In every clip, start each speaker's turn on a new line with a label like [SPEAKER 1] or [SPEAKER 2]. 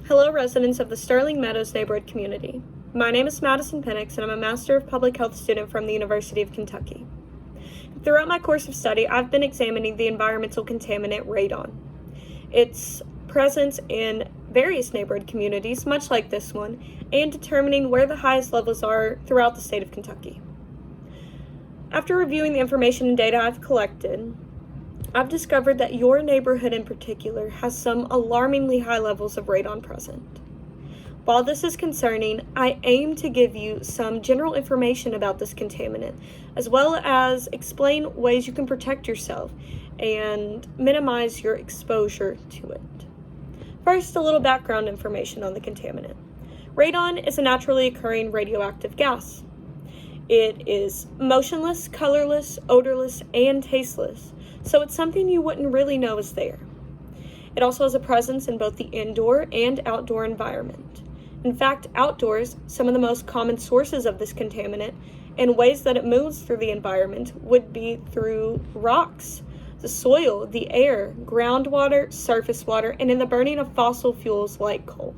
[SPEAKER 1] Hello, residents of the Sterling Meadows neighborhood community. My name is Madison Penix, and I'm a Master of Public Health student from the University of Kentucky. Throughout my course of study, I've been examining the environmental contaminant radon. Its presence in various neighborhood communities, much like this one, and determining where the highest levels are throughout the state of Kentucky. After reviewing the information and data I've collected, I've discovered that your neighborhood in particular has some alarmingly high levels of radon present. While this is concerning, I aim to give you some general information about this contaminant, as well as explain ways you can protect yourself and minimize your exposure to it. First, a little background information on the contaminant. Radon is a naturally occurring radioactive gas. It is motionless, colorless, odorless, and tasteless, so it's something you wouldn't really know is there. It also has a presence in both the indoor and outdoor environment. In fact, outdoors, some of the most common sources of this contaminant and ways that it moves through the environment would be through rocks, the soil, the air, groundwater, surface water, and in the burning of fossil fuels like coal.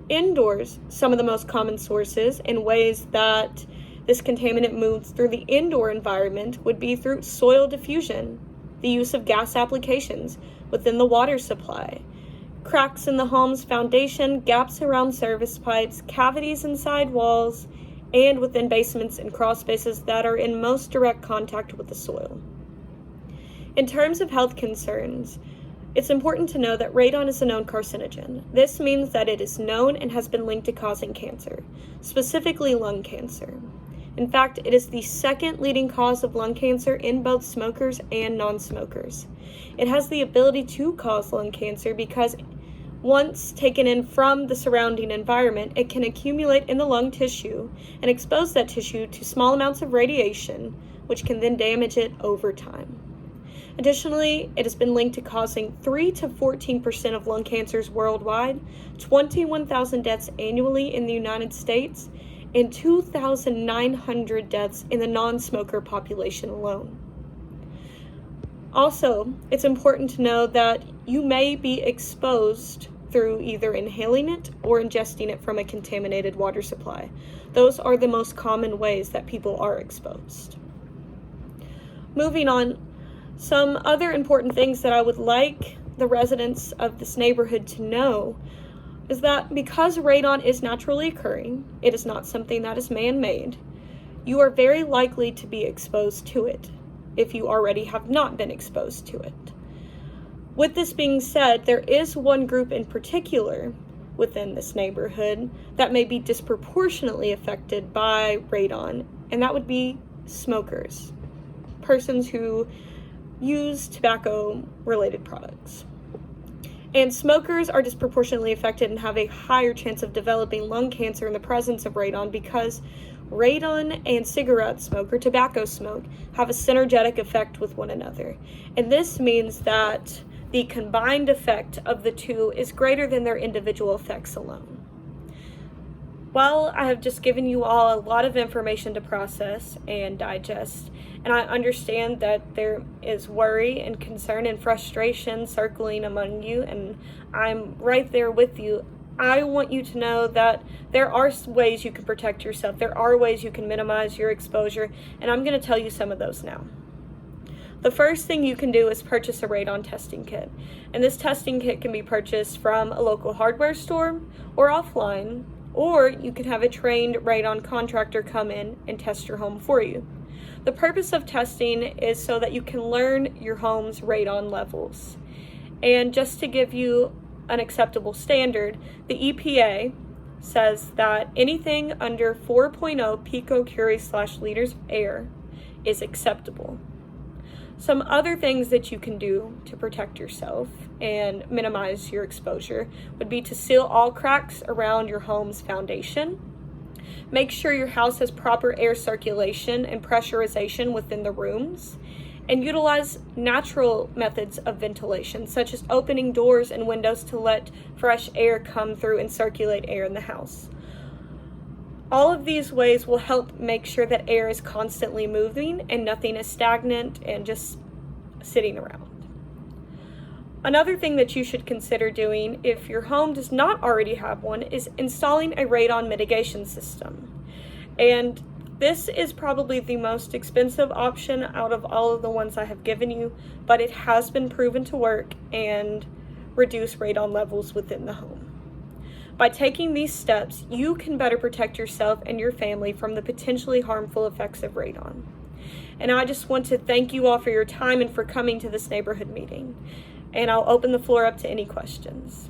[SPEAKER 1] Indoors, some of the most common sources and ways that this contaminant moves through the indoor environment would be through soil diffusion, the use of gas applications within the water supply, cracks in the home's foundation, gaps around service pipes, cavities inside walls, and within basements and crawl spaces that are in most direct contact with the soil. In terms of health concerns, it's important to know that radon is a known carcinogen. This means that it is known and has been linked to causing cancer, specifically lung cancer. In fact, it is the second leading cause of lung cancer in both smokers and non-smokers. It has the ability to cause lung cancer because once taken in from the surrounding environment, it can accumulate in the lung tissue and expose that tissue to small amounts of radiation, which can then damage it over time. Additionally, it has been linked to causing 3 to 14% of lung cancers worldwide, 21,000 deaths annually in the United States, and 2,900 deaths in the non-smoker population alone. Also, it's important to know that you may be exposed through either inhaling it or ingesting it from a contaminated water supply. Those are the most common ways that people are exposed. Moving on, some other important things that I would like the residents of this neighborhood to know is that because radon is naturally occurring, it is not something that is man-made, you are very likely to be exposed to it if you already have not been exposed to it. With this being said, there is one group in particular within this neighborhood that may be disproportionately affected by radon, and that would be smokers, persons who use tobacco-related products. And smokers are disproportionately affected and have a higher chance of developing lung cancer in the presence of radon because radon and cigarette smoke or tobacco smoke have a synergetic effect with one another. And this means that the combined effect of the two is greater than their individual effects alone. Well, I have just given you all a lot of information to process and digest, and I understand that there is worry and concern and frustration circling among you, and I'm right there with you. I want you to know that there are ways you can protect yourself. There are ways you can minimize your exposure, and I'm going to tell you some of those now. The first thing you can do is purchase a radon testing kit, and this testing kit can be purchased from a local hardware store or offline, or you can have a trained radon contractor come in and test your home for you. The purpose of testing is so that you can learn your home's radon levels. And just to give you an acceptable standard, the EPA says that anything under 4.0 picocurie/liters of air is acceptable. Some other things that you can do to protect yourself and minimize your exposure would be to seal all cracks around your home's foundation. Make sure your house has proper air circulation and pressurization within the rooms, and utilize natural methods of ventilation, such as opening doors and windows to let fresh air come through and circulate air in the house. All of these ways will help make sure that air is constantly moving and nothing is stagnant and just sitting around. Another thing that you should consider doing if your home does not already have one is installing a radon mitigation system. And this is probably the most expensive option out of all of the ones I have given you, but it has been proven to work and reduce radon levels within the home. By taking these steps, you can better protect yourself and your family from the potentially harmful effects of radon. And I just want to thank you all for your time and for coming to this neighborhood meeting. And I'll open the floor up to any questions.